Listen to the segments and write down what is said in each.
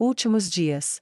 últimos dias.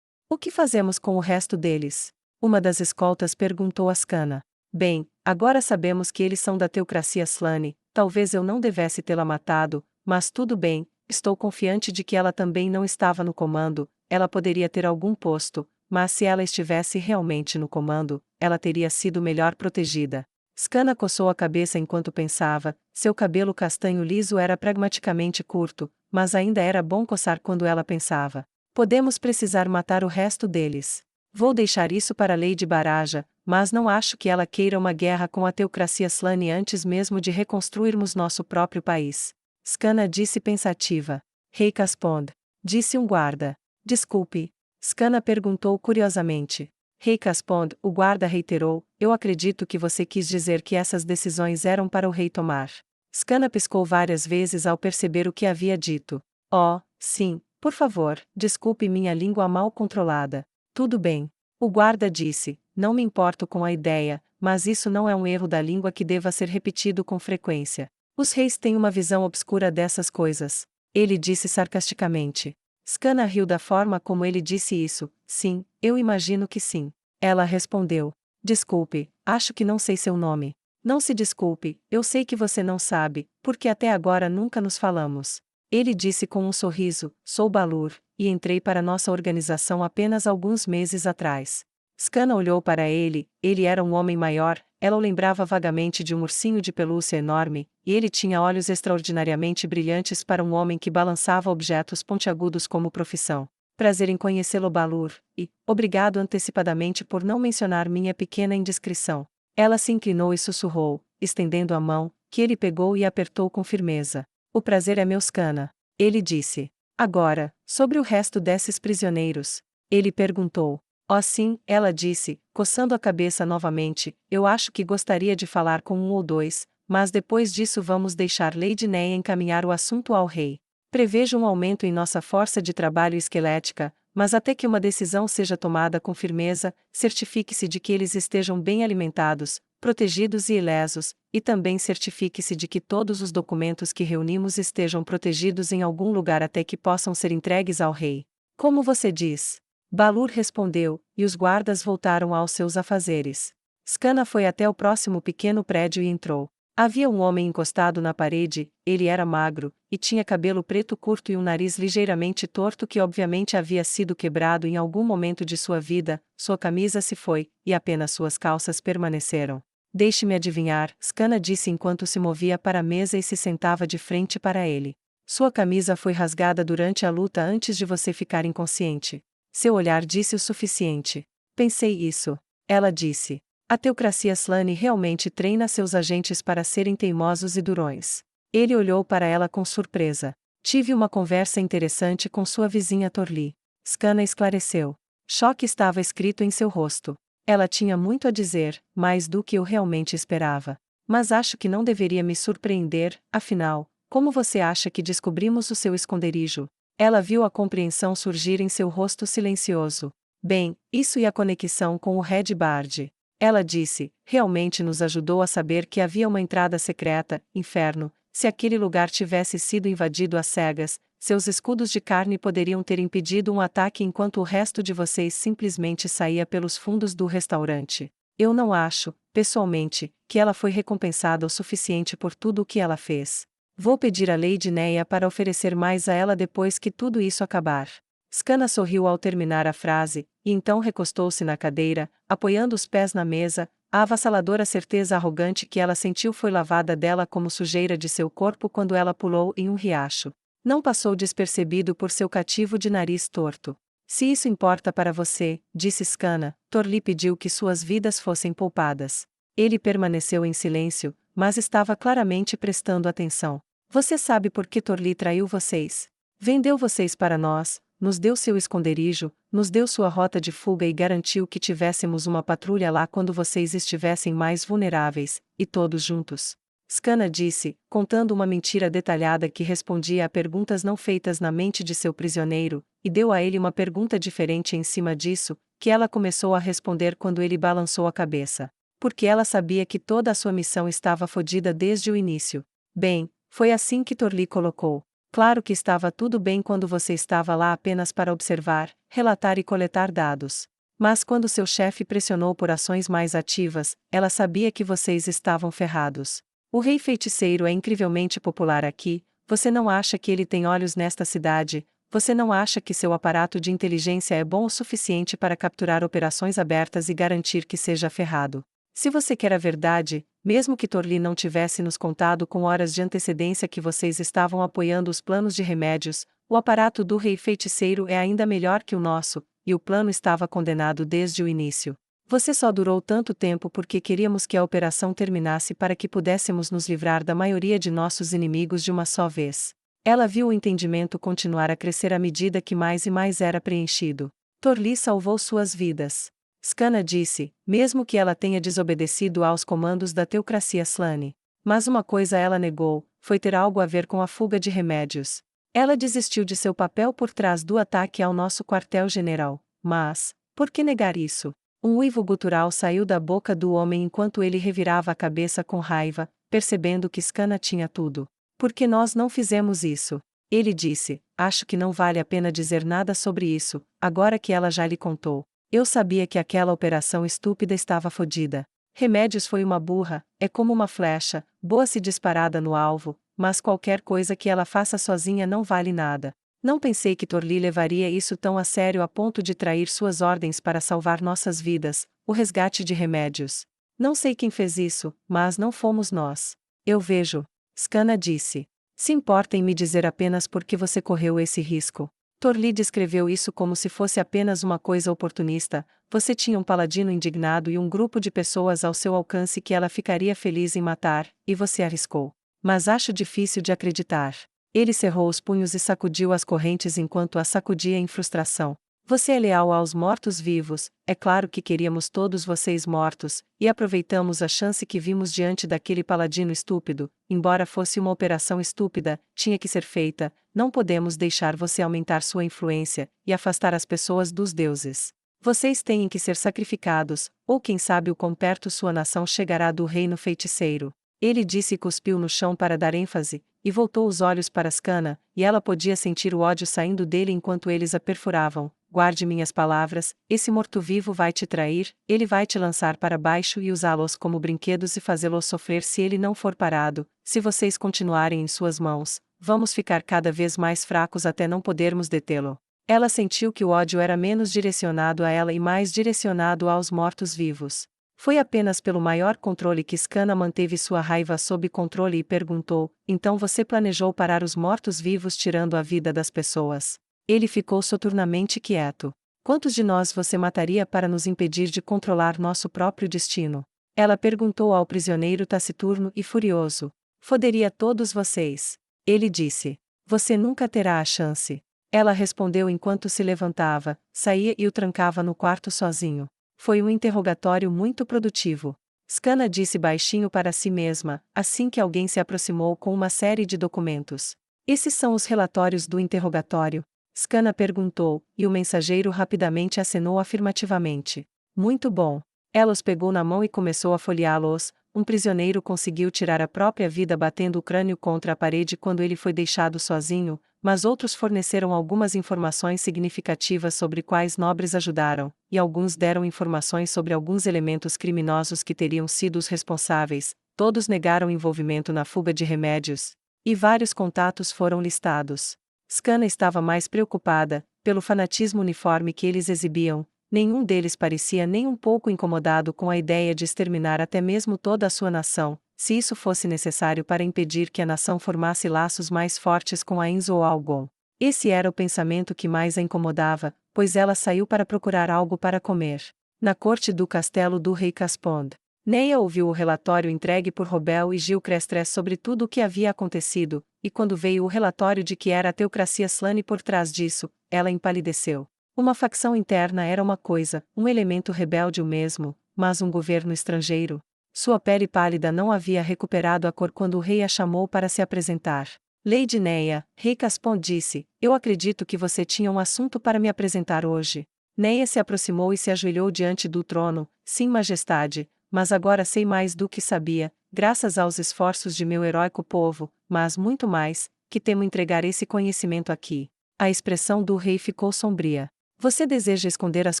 O que fazemos com o resto deles? Uma das escoltas perguntou a Skana. Bem, agora sabemos que eles são da Teocracia Slane, talvez eu não devesse tê-la matado, mas tudo bem, estou confiante de que ela também não estava no comando, ela poderia ter algum posto, mas se ela estivesse realmente no comando, ela teria sido melhor protegida. Skana coçou a cabeça enquanto pensava, seu cabelo castanho liso era pragmaticamente curto, mas ainda era bom coçar quando ela pensava. Podemos precisar matar o resto deles. Vou deixar isso para Lady Baraja, mas não acho que ela queira uma guerra com a Teocracia Slane antes mesmo de reconstruirmos nosso próprio país. Skana disse pensativa. Rei Caspond. Disse um guarda. Desculpe. Skana perguntou curiosamente. Rei Caspond, o guarda reiterou, eu acredito que você quis dizer que essas decisões eram para o rei tomar. Skana piscou várias vezes ao perceber o que havia dito. Oh, sim, por favor, desculpe minha língua mal controlada. Tudo bem. O guarda disse, não me importo com a ideia, mas isso não é um erro da língua que deva ser repetido com frequência. Os reis têm uma visão obscura dessas coisas. Ele disse sarcasticamente. Skana riu da forma como ele disse isso. Sim, eu imagino que sim. Ela respondeu. Desculpe, acho que não sei seu nome. Não se desculpe, eu sei que você não sabe, porque até agora nunca nos falamos. Ele disse com um sorriso, sou Balur, e entrei para nossa organização apenas alguns meses atrás. Skana olhou para ele era um homem maior, ela o lembrava vagamente de um ursinho de pelúcia enorme, e ele tinha olhos extraordinariamente brilhantes para um homem que balançava objetos pontiagudos como profissão. Prazer em conhecê-lo, Balur, e, obrigado antecipadamente por não mencionar minha pequena indiscrição. Ela se inclinou e sussurrou, estendendo a mão, que ele pegou e apertou com firmeza. O prazer é meu, Skana. Ele disse. Agora, sobre o resto desses prisioneiros. Ele perguntou. Oh sim, ela disse, coçando a cabeça novamente, eu acho que gostaria de falar com um ou dois, mas depois disso vamos deixar Lady Nea encaminhar o assunto ao rei. Prevejo um aumento em nossa força de trabalho esquelética, mas até que uma decisão seja tomada com firmeza, certifique-se de que eles estejam bem alimentados, protegidos e ilesos, e também certifique-se de que todos os documentos que reunimos estejam protegidos em algum lugar até que possam ser entregues ao rei. Como você diz? Balur respondeu, e os guardas voltaram aos seus afazeres. Skana foi até o próximo pequeno prédio e entrou. Havia um homem encostado na parede, ele era magro, e tinha cabelo preto curto e um nariz ligeiramente torto que obviamente havia sido quebrado em algum momento de sua vida, sua camisa se foi, e apenas suas calças permaneceram. Deixe-me adivinhar, Skana disse enquanto se movia para a mesa e se sentava de frente para ele. Sua camisa foi rasgada durante a luta antes de você ficar inconsciente. Seu olhar disse o suficiente. Pensei isso. Ela disse. A Teocracia Slane realmente treina seus agentes para serem teimosos e durões. Ele olhou para ela com surpresa. Tive uma conversa interessante com sua vizinha Torli. Skana esclareceu. Choque estava escrito em seu rosto. Ela tinha muito a dizer, mais do que eu realmente esperava. Mas acho que não deveria me surpreender, afinal, como você acha que descobrimos o seu esconderijo? Ela viu a compreensão surgir em seu rosto silencioso. Bem, isso e a conexão com o Red Bard. Ela disse, realmente nos ajudou a saber que havia uma entrada secreta, inferno, se aquele lugar tivesse sido invadido às cegas, seus escudos de carne poderiam ter impedido um ataque enquanto o resto de vocês simplesmente saía pelos fundos do restaurante. Eu não acho, pessoalmente, que ela foi recompensada o suficiente por tudo o que ela fez. Vou pedir a Lady Nea para oferecer mais a ela depois que tudo isso acabar. Skana sorriu ao terminar a frase, e então recostou-se na cadeira, apoiando os pés na mesa. A avassaladora certeza arrogante que ela sentiu foi lavada dela como sujeira de seu corpo quando ela pulou em um riacho. Não passou despercebido por seu cativo de nariz torto. Se isso importa para você, disse Skana, Torli pediu que suas vidas fossem poupadas. Ele permaneceu em silêncio, mas estava claramente prestando atenção. Você sabe por que Torli traiu vocês? Vendeu vocês para nós, nos deu seu esconderijo, nos deu sua rota de fuga e garantiu que tivéssemos uma patrulha lá quando vocês estivessem mais vulneráveis, e todos juntos. Skana disse, contando uma mentira detalhada que respondia a perguntas não feitas na mente de seu prisioneiro, e deu a ele uma pergunta diferente em cima disso, que ela começou a responder quando ele balançou a cabeça. Porque ela sabia que toda a sua missão estava fodida desde o início. Bem, foi assim que Torli colocou. Claro que estava tudo bem quando você estava lá apenas para observar, relatar e coletar dados. Mas quando seu chefe pressionou por ações mais ativas, ela sabia que vocês estavam ferrados. O Rei Feiticeiro é incrivelmente popular aqui, você não acha que ele tem olhos nesta cidade, você não acha que seu aparato de inteligência é bom o suficiente para capturar operações abertas e garantir que seja ferrado. Se você quer a verdade, mesmo que Torli não tivesse nos contado com horas de antecedência que vocês estavam apoiando os planos de remédios, o aparato do Rei Feiticeiro é ainda melhor que o nosso, e o plano estava condenado desde o início. Você só durou tanto tempo porque queríamos que a operação terminasse para que pudéssemos nos livrar da maioria de nossos inimigos de uma só vez. Ela viu o entendimento continuar a crescer à medida que mais e mais era preenchido. Torli salvou suas vidas. Scanna disse, mesmo que ela tenha desobedecido aos comandos da teocracia Slane. Mas uma coisa ela negou, foi ter algo a ver com a fuga de remédios. Ela desistiu de seu papel por trás do ataque ao nosso quartel-general. Mas, por que negar isso? Um uivo gutural saiu da boca do homem enquanto ele revirava a cabeça com raiva, percebendo que Scanna tinha tudo. Por que nós não fizemos isso? Ele disse, acho que não vale a pena dizer nada sobre isso, agora que ela já lhe contou. Eu sabia que aquela operação estúpida estava fodida. Remédios foi uma burra, é como uma flecha, boa se disparada no alvo, mas qualquer coisa que ela faça sozinha não vale nada. Não pensei que Torli levaria isso tão a sério a ponto de trair suas ordens para salvar nossas vidas, o resgate de remédios. Não sei quem fez isso, mas não fomos nós. Eu vejo. Scanna disse. Se importa em me dizer apenas por que você correu esse risco? Torli descreveu isso como se fosse apenas uma coisa oportunista. Você tinha um paladino indignado e um grupo de pessoas ao seu alcance que ela ficaria feliz em matar, e você arriscou. Mas acho difícil de acreditar. Ele cerrou os punhos e sacudiu as correntes enquanto as sacudia em frustração. Você é leal aos mortos-vivos, é claro que queríamos todos vocês mortos, e aproveitamos a chance que vimos diante daquele paladino estúpido, embora fosse uma operação estúpida, tinha que ser feita, não podemos deixar você aumentar sua influência, e afastar as pessoas dos deuses. Vocês têm que ser sacrificados, ou quem sabe o quão perto sua nação chegará do reino feiticeiro. Ele disse e cuspiu no chão para dar ênfase, e voltou os olhos para Scanna, e ela podia sentir o ódio saindo dele enquanto eles a perfuravam. Guarde minhas palavras, esse morto-vivo vai te trair, ele vai te lançar para baixo e usá-los como brinquedos e fazê-los sofrer se ele não for parado. Se vocês continuarem em suas mãos, vamos ficar cada vez mais fracos até não podermos detê-lo. Ela sentiu que o ódio era menos direcionado a ela e mais direcionado aos mortos-vivos. Foi apenas pelo maior controle que Scanna manteve sua raiva sob controle e perguntou, então você planejou parar os mortos-vivos tirando a vida das pessoas? Ele ficou soturnamente quieto. Quantos de nós você mataria para nos impedir de controlar nosso próprio destino? Ela perguntou ao prisioneiro taciturno e furioso. Foderia todos vocês. Ele disse. Você nunca terá a chance. Ela respondeu enquanto se levantava, saía e o trancava no quarto sozinho. Foi um interrogatório muito produtivo. Scanna disse baixinho para si mesma, assim que alguém se aproximou com uma série de documentos. Esses são os relatórios do interrogatório? Scanna perguntou, e o mensageiro rapidamente acenou afirmativamente. Muito bom. Ela os pegou na mão e começou a folheá-los. Um prisioneiro conseguiu tirar a própria vida batendo o crânio contra a parede quando ele foi deixado sozinho, mas outros forneceram algumas informações significativas sobre quais nobres ajudaram, e alguns deram informações sobre alguns elementos criminosos que teriam sido os responsáveis. Todos negaram envolvimento na fuga de remédios. E vários contatos foram listados. Scanna estava mais preocupada, pelo fanatismo uniforme que eles exibiam. Nenhum deles parecia nem um pouco incomodado com a ideia de exterminar até mesmo toda a sua nação, se isso fosse necessário para impedir que a nação formasse laços mais fortes com a Enzo ou Algon. Esse era o pensamento que mais a incomodava, pois ela saiu para procurar algo para comer. Na corte do castelo do rei Caspond. Neia ouviu o relatório entregue por Robel e Gil Crestres sobre tudo o que havia acontecido, e quando veio o relatório de que era a teocracia Slane por trás disso, ela empalideceu. Uma facção interna era uma coisa, um elemento rebelde o mesmo, mas um governo estrangeiro. Sua pele pálida não havia recuperado a cor quando o rei a chamou para se apresentar. Lady Neia, rei Caspond disse, eu acredito que você tinha um assunto para me apresentar hoje. Neia se aproximou e se ajoelhou diante do trono. Sim, majestade, mas agora sei mais do que sabia, graças aos esforços de meu heróico povo, mas muito mais, que temo entregar esse conhecimento aqui. A expressão do rei ficou sombria. Você deseja esconder as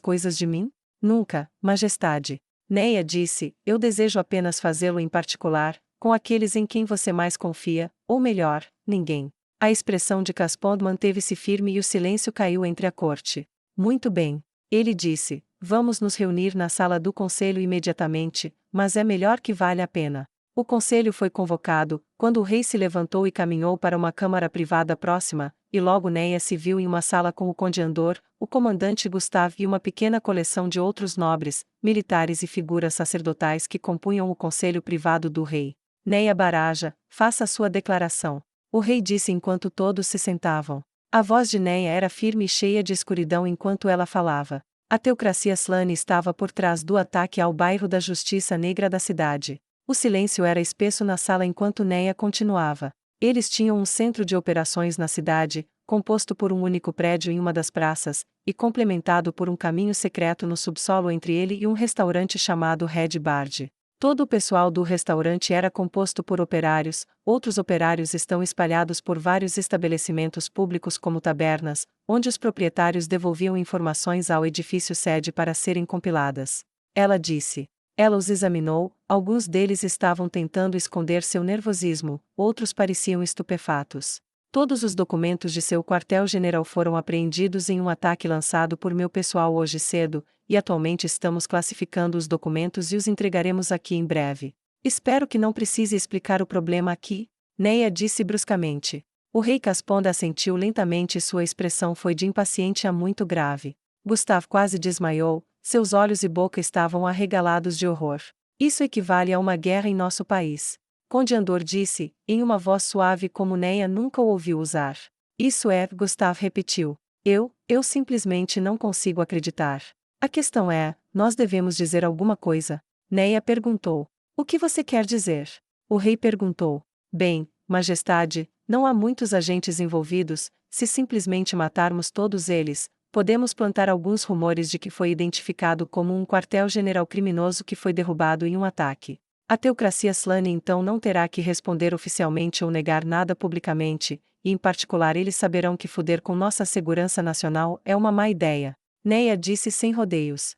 coisas de mim? Nunca, majestade. Neia disse, eu desejo apenas fazê-lo em particular, com aqueles em quem você mais confia, ou melhor, ninguém. A expressão de Caspond manteve-se firme e o silêncio caiu entre a corte. Muito bem. Ele disse, vamos nos reunir na sala do conselho imediatamente, mas é melhor que vale a pena. O conselho foi convocado, quando o rei se levantou e caminhou para uma câmara privada próxima, e logo Neia se viu em uma sala com o conde Andor, o comandante Gustave e uma pequena coleção de outros nobres, militares e figuras sacerdotais que compunham o conselho privado do rei. Neia Baraja, faça a sua declaração. O rei disse enquanto todos se sentavam. A voz de Neia era firme e cheia de escuridão enquanto ela falava. A teocracia Slane estava por trás do ataque ao bairro da Justiça Negra da cidade. O silêncio era espesso na sala enquanto Neia continuava. Eles tinham um centro de operações na cidade, composto por um único prédio em uma das praças, e complementado por um caminho secreto no subsolo entre ele e um restaurante chamado Red Bard. Todo o pessoal do restaurante era composto por operários, outros operários estão espalhados por vários estabelecimentos públicos como tabernas, onde os proprietários devolviam informações ao edifício sede para serem compiladas. Ela disse. Ela os examinou, alguns deles estavam tentando esconder seu nervosismo, outros pareciam estupefatos. Todos os documentos de seu quartel-general foram apreendidos em um ataque lançado por meu pessoal hoje cedo, e atualmente estamos classificando os documentos e os entregaremos aqui em breve. Espero que não precise explicar o problema aqui, Neia disse bruscamente. O rei Caspond assentiu lentamente e sua expressão foi de impaciente a muito grave. Gustave quase desmaiou, seus olhos e boca estavam arregalados de horror. Isso equivale a uma guerra em nosso país. Conde Andor disse, em uma voz suave como Neia nunca o ouviu usar. Isso é, Gustave repetiu. Eu simplesmente não consigo acreditar. A questão é, nós devemos dizer alguma coisa. Neia perguntou. O que você quer dizer? O rei perguntou. Bem, majestade, não há muitos agentes envolvidos, se simplesmente matarmos todos eles, podemos plantar alguns rumores de que foi identificado como um quartel-general criminoso que foi derrubado em um ataque. A teocracia Slane então não terá que responder oficialmente ou negar nada publicamente, e em particular eles saberão que foder com nossa segurança nacional é uma má ideia. Neia disse sem rodeios.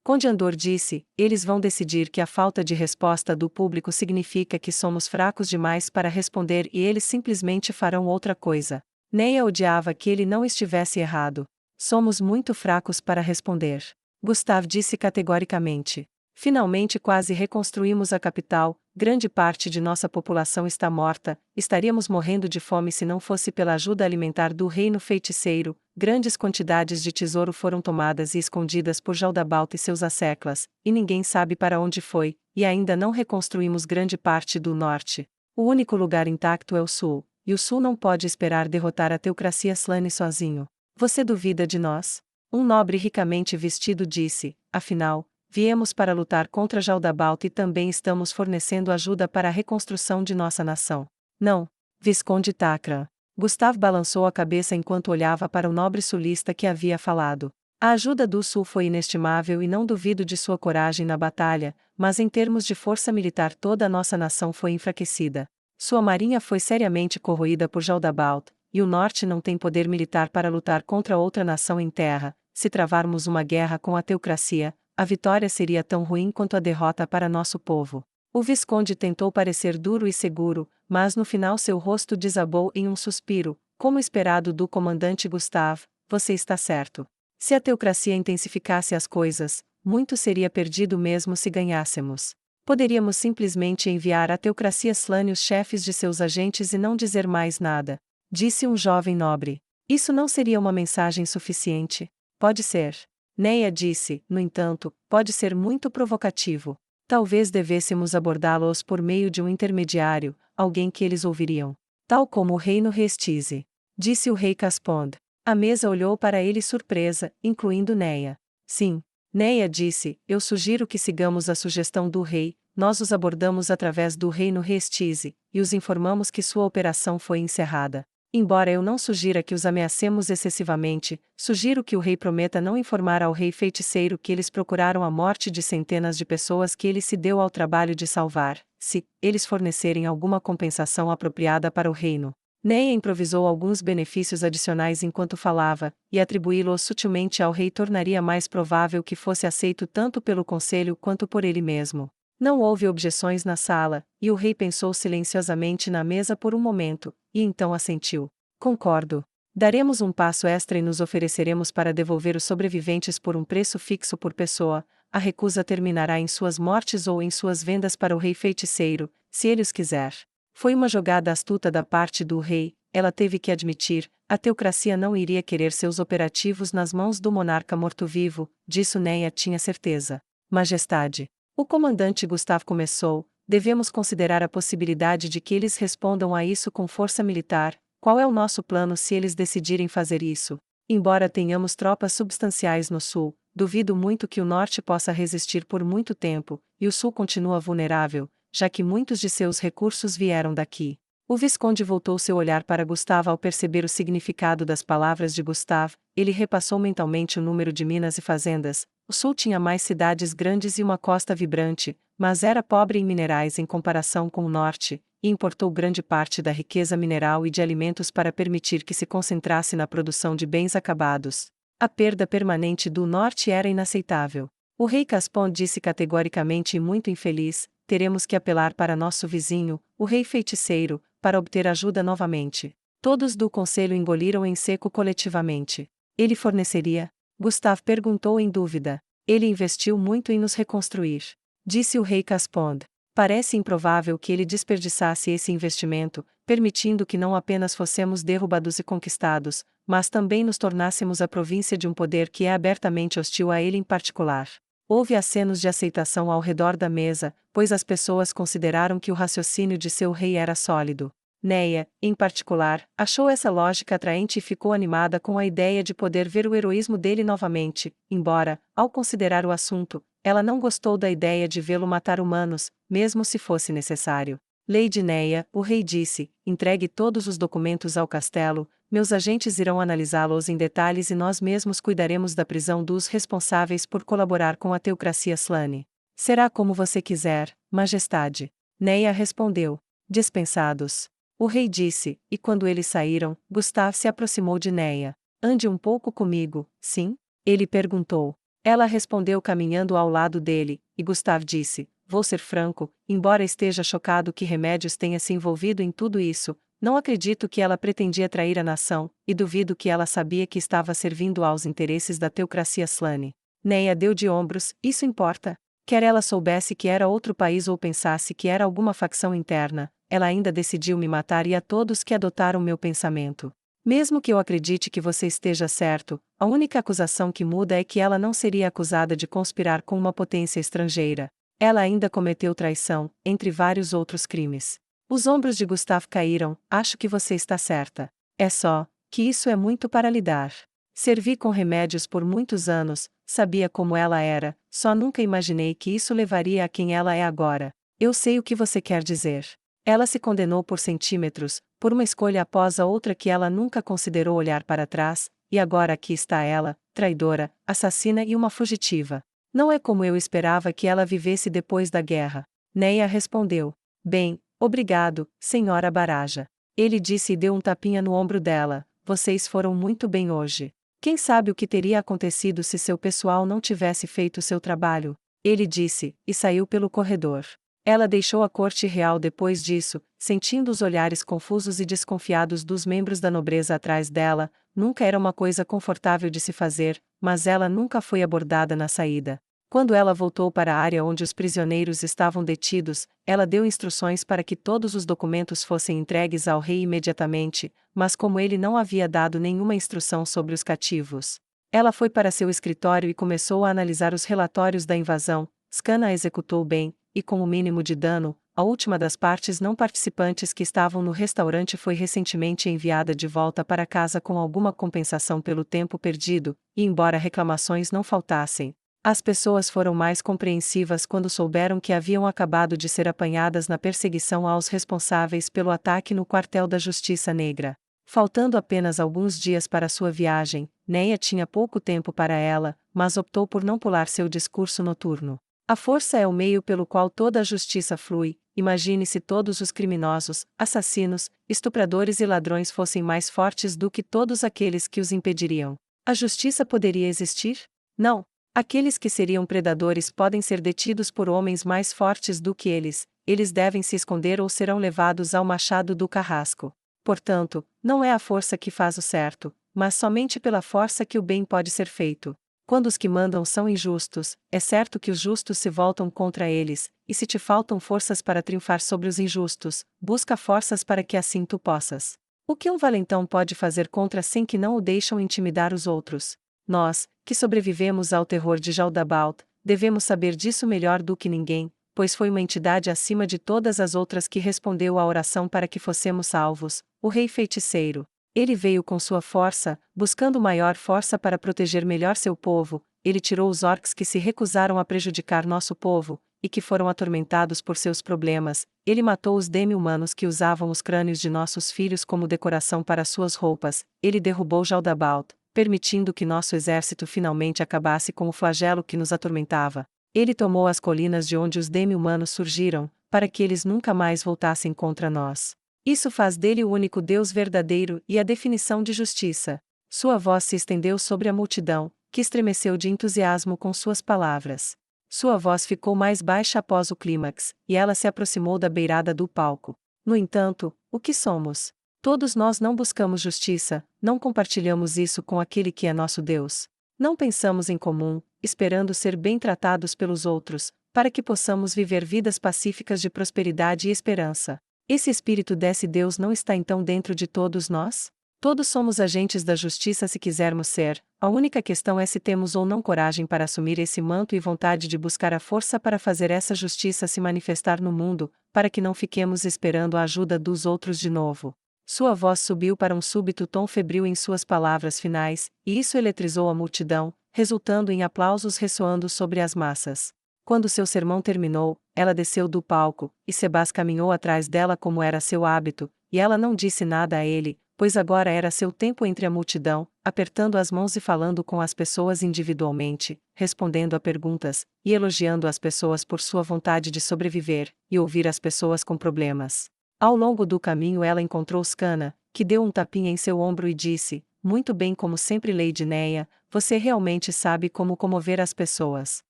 Conde Andor disse, eles vão decidir que a falta de resposta do público significa que somos fracos demais para responder e eles simplesmente farão outra coisa. Neia odiava que ele não estivesse errado. Somos muito fracos para responder. Gustave disse categoricamente. Finalmente quase reconstruímos a capital, grande parte de nossa população está morta, estaríamos morrendo de fome se não fosse pela ajuda alimentar do reino feiticeiro, grandes quantidades de tesouro foram tomadas e escondidas por Jaldabaoth e seus asseclas, e ninguém sabe para onde foi, e ainda não reconstruímos grande parte do norte. O único lugar intacto é o sul, e o sul não pode esperar derrotar a teocracia Slane sozinho. Você duvida de nós? Um nobre ricamente vestido disse, afinal, viemos para lutar contra Jaldabaoth e também estamos fornecendo ajuda para a reconstrução de nossa nação. Não, Visconde Takran. Gustave balançou a cabeça enquanto olhava para o nobre sulista que havia falado. A ajuda do sul foi inestimável e não duvido de sua coragem na batalha, mas em termos de força militar toda a nossa nação foi enfraquecida. Sua marinha foi seriamente corroída por Jaldabaoth, e o norte não tem poder militar para lutar contra outra nação em terra. Se travarmos uma guerra com a teocracia, a vitória seria tão ruim quanto a derrota para nosso povo. O Visconde tentou parecer duro e seguro, mas no final seu rosto desabou em um suspiro, como esperado do comandante Gustave, você está certo. Se a teocracia intensificasse as coisas, muito seria perdido mesmo se ganhássemos. Poderíamos simplesmente enviar à teocracia Slane os chefes de seus agentes e não dizer mais nada. Disse um jovem nobre. Isso não seria uma mensagem suficiente? Pode ser. Neia disse, no entanto, pode ser muito provocativo. Talvez devêssemos abordá-los por meio de um intermediário, alguém que eles ouviriam. Tal como o reino Restize. Disse o rei Caspond. A mesa olhou para ele surpresa, incluindo Neia. Sim. Neia disse, eu sugiro que sigamos a sugestão do rei, nós os abordamos através do reino Restize, e os informamos que sua operação foi encerrada. Embora eu não sugira que os ameacemos excessivamente, sugiro que o rei prometa não informar ao rei feiticeiro que eles procuraram a morte de centenas de pessoas que ele se deu ao trabalho de salvar, se eles fornecerem alguma compensação apropriada para o reino. Neia improvisou alguns benefícios adicionais enquanto falava, e atribuí-los sutilmente ao rei tornaria mais provável que fosse aceito tanto pelo conselho quanto por ele mesmo. Não houve objeções na sala, e o rei pensou silenciosamente na mesa por um momento, e então assentiu. Concordo. Daremos um passo extra e nos ofereceremos para devolver os sobreviventes por um preço fixo por pessoa. A recusa terminará em suas mortes ou em suas vendas para o rei feiticeiro, se ele os quiser. Foi uma jogada astuta da parte do rei, ela teve que admitir, a teocracia não iria querer seus operativos nas mãos do monarca morto-vivo, disso Neia tinha certeza. Majestade. O comandante Gustav começou, devemos considerar a possibilidade de que eles respondam a isso com força militar. Qual é o nosso plano se eles decidirem fazer isso? Embora tenhamos tropas substanciais no sul, duvido muito que o norte possa resistir por muito tempo, e o sul continua vulnerável, já que muitos de seus recursos vieram daqui. O Visconde voltou seu olhar para Gustav ao perceber o significado das palavras de Gustav. Ele repassou mentalmente o número de minas e fazendas. O sul tinha mais cidades grandes e uma costa vibrante, mas era pobre em minerais em comparação com o norte, e importou grande parte da riqueza mineral e de alimentos para permitir que se concentrasse na produção de bens acabados. A perda permanente do norte era inaceitável. O rei Caspon disse categoricamente e muito infeliz: teremos que apelar para nosso vizinho, o rei feiticeiro, para obter ajuda novamente. Todos do conselho engoliram em seco coletivamente. Ele forneceria? Gustav perguntou em dúvida. Ele investiu muito em nos reconstruir. Disse o rei Caspond. Parece improvável que ele desperdiçasse esse investimento, permitindo que não apenas fossemos derrubados e conquistados, mas também nos tornássemos a província de um poder que é abertamente hostil a ele em particular. Houve acenos de aceitação ao redor da mesa, pois as pessoas consideraram que o raciocínio de seu rei era sólido. Neia, em particular, achou essa lógica atraente e ficou animada com a ideia de poder ver o heroísmo dele novamente, embora, ao considerar o assunto, ela não gostou da ideia de vê-lo matar humanos, mesmo se fosse necessário. Lady Neia, o rei disse, entregue todos os documentos ao castelo, meus agentes irão analisá-los em detalhes e nós mesmos cuidaremos da prisão dos responsáveis por colaborar com a teocracia Slane. Será como você quiser, majestade. Neia respondeu. Dispensados. O rei disse, e quando eles saíram, Gustav se aproximou de Neia. Ande um pouco comigo, sim? Ele perguntou. Ela respondeu caminhando ao lado dele, e Gustav disse, vou ser franco, embora esteja chocado que Remédios tenha se envolvido em tudo isso, não acredito que ela pretendia trair a nação, e duvido que ela sabia que estava servindo aos interesses da teocracia Slane. Neia deu de ombros, isso importa? Quer ela soubesse que era outro país ou pensasse que era alguma facção interna, ela ainda decidiu me matar e a todos que adotaram meu pensamento. Mesmo que eu acredite que você esteja certo, a única acusação que muda é que ela não seria acusada de conspirar com uma potência estrangeira. Ela ainda cometeu traição, entre vários outros crimes. Os ombros de Gustav caíram. Acho que você está certa. É só que isso é muito para lidar. Servi com Remédios por muitos anos, sabia como ela era, só nunca imaginei que isso levaria a quem ela é agora. Eu sei o que você quer dizer. Ela se condenou por centímetros, por uma escolha após a outra que ela nunca considerou olhar para trás, e agora aqui está ela, traidora, assassina e uma fugitiva. Não é como eu esperava que ela vivesse depois da guerra. Neia respondeu. Bem, obrigado, senhora Baraja. Ele disse e deu um tapinha no ombro dela. Vocês foram muito bem hoje. Quem sabe o que teria acontecido se seu pessoal não tivesse feito seu trabalho? Ele disse, e saiu pelo corredor. Ela deixou a corte real depois disso, sentindo os olhares confusos e desconfiados dos membros da nobreza atrás dela. Nunca era uma coisa confortável de se fazer, mas ela nunca foi abordada na saída. Quando ela voltou para a área onde os prisioneiros estavam detidos, ela deu instruções para que todos os documentos fossem entregues ao rei imediatamente, mas como ele não havia dado nenhuma instrução sobre os cativos, ela foi para seu escritório e começou a analisar os relatórios da invasão. Scanna a executou bem, e com o mínimo de dano. A última das partes não participantes que estavam no restaurante foi recentemente enviada de volta para casa com alguma compensação pelo tempo perdido, e embora reclamações não faltassem, as pessoas foram mais compreensivas quando souberam que haviam acabado de ser apanhadas na perseguição aos responsáveis pelo ataque no quartel da Justiça Negra. Faltando apenas alguns dias para sua viagem, Neia tinha pouco tempo para ela, mas optou por não pular seu discurso noturno. A força é o meio pelo qual toda a justiça flui, imagine se todos os criminosos, assassinos, estupradores e ladrões fossem mais fortes do que todos aqueles que os impediriam. A justiça poderia existir? Não. Aqueles que seriam predadores podem ser detidos por homens mais fortes do que eles devem se esconder ou serão levados ao machado do carrasco. Portanto, não é a força que faz o certo, mas somente pela força que o bem pode ser feito. Quando os que mandam são injustos, é certo que os justos se voltam contra eles, e se te faltam forças para triunfar sobre os injustos, busca forças para que assim tu possas. O que um valentão pode fazer contra 100 que não o deixam intimidar os outros? Nós, que sobrevivemos ao terror de Jaldabaoth, devemos saber disso melhor do que ninguém, pois foi uma entidade acima de todas as outras que respondeu à oração para que fossemos salvos, o Rei Feiticeiro. Ele veio com sua força, buscando maior força para proteger melhor seu povo. Ele tirou os orcs que se recusaram a prejudicar nosso povo, e que foram atormentados por seus problemas. Ele matou os demi-humanos que usavam os crânios de nossos filhos como decoração para suas roupas. Ele derrubou Jaldabaoth, permitindo que nosso exército finalmente acabasse com o flagelo que nos atormentava. Ele tomou as colinas de onde os demi-humanos surgiram, para que eles nunca mais voltassem contra nós. Isso faz dele o único Deus verdadeiro e a definição de justiça. Sua voz se estendeu sobre a multidão, que estremeceu de entusiasmo com suas palavras. Sua voz ficou mais baixa após o clímax, e ela se aproximou da beirada do palco. No entanto, o que somos? Todos nós não buscamos justiça, não compartilhamos isso com aquele que é nosso Deus. Não pensamos em comum, esperando ser bem tratados pelos outros, para que possamos viver vidas pacíficas de prosperidade e esperança. Esse espírito desse Deus não está então dentro de todos nós? Todos somos agentes da justiça se quisermos ser, a única questão é se temos ou não coragem para assumir esse manto e vontade de buscar a força para fazer essa justiça se manifestar no mundo, para que não fiquemos esperando a ajuda dos outros de novo. Sua voz subiu para um súbito tom febril em suas palavras finais, e isso eletrizou a multidão, resultando em aplausos ressoando sobre as massas. Quando seu sermão terminou, ela desceu do palco, e Sebas caminhou atrás dela como era seu hábito, e ela não disse nada a ele, pois agora era seu tempo entre a multidão, apertando as mãos e falando com as pessoas individualmente, respondendo a perguntas, e elogiando as pessoas por sua vontade de sobreviver, e ouvir as pessoas com problemas. Ao longo do caminho ela encontrou Skana, que deu um tapinha em seu ombro e disse, muito bem como sempre Lady Neia, você realmente sabe como comover as pessoas.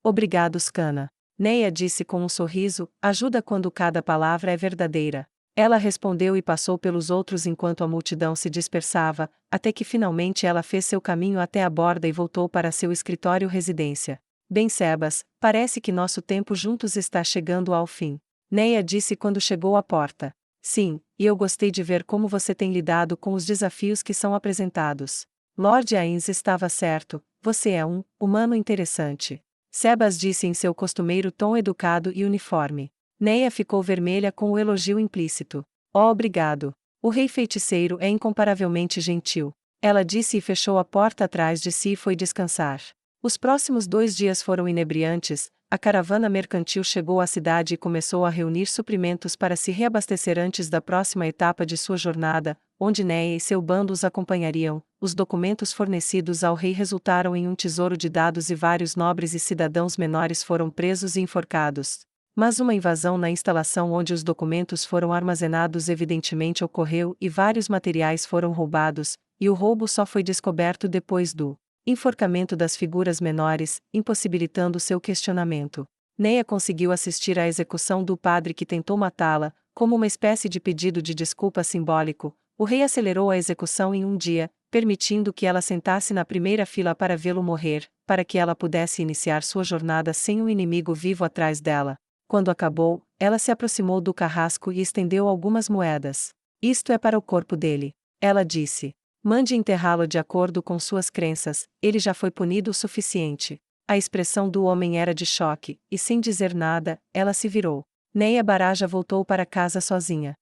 Obrigado Skana. Neia disse com um sorriso, ajuda quando cada palavra é verdadeira. Ela respondeu e passou pelos outros enquanto a multidão se dispersava, até que finalmente ela fez seu caminho até a borda e voltou para seu escritório-residência. Bem Sebas, parece que nosso tempo juntos está chegando ao fim. Neia disse quando chegou à porta. Sim, e eu gostei de ver como você tem lidado com os desafios que são apresentados. Lord Ains estava certo, você é um humano interessante. Sebas disse em seu costumeiro tom educado e uniforme. Neia ficou vermelha com o elogio implícito. Oh, obrigado. O rei feiticeiro é incomparavelmente gentil. Ela disse e fechou a porta atrás de si e foi descansar. Os próximos 2 dias foram inebriantes. A caravana mercantil chegou à cidade e começou a reunir suprimentos para se reabastecer antes da próxima etapa de sua jornada, onde Neia e seu bando os acompanhariam. Os documentos fornecidos ao rei resultaram em um tesouro de dados e vários nobres e cidadãos menores foram presos e enforcados. Mas uma invasão na instalação onde os documentos foram armazenados evidentemente ocorreu e vários materiais foram roubados, e o roubo só foi descoberto depois do enforcamento das figuras menores, impossibilitando seu questionamento. Neia conseguiu assistir à execução do padre que tentou matá-la, como uma espécie de pedido de desculpa simbólico. O rei acelerou a execução em um dia, permitindo que ela sentasse na primeira fila para vê-lo morrer, para que ela pudesse iniciar sua jornada sem um inimigo vivo atrás dela. Quando acabou, ela se aproximou do carrasco e estendeu algumas moedas. Isto é para o corpo dele. Ela disse. Mande enterrá-lo de acordo com suas crenças, ele já foi punido o suficiente. A expressão do homem era de choque, e sem dizer nada, ela se virou. Neia Baraja voltou para casa sozinha.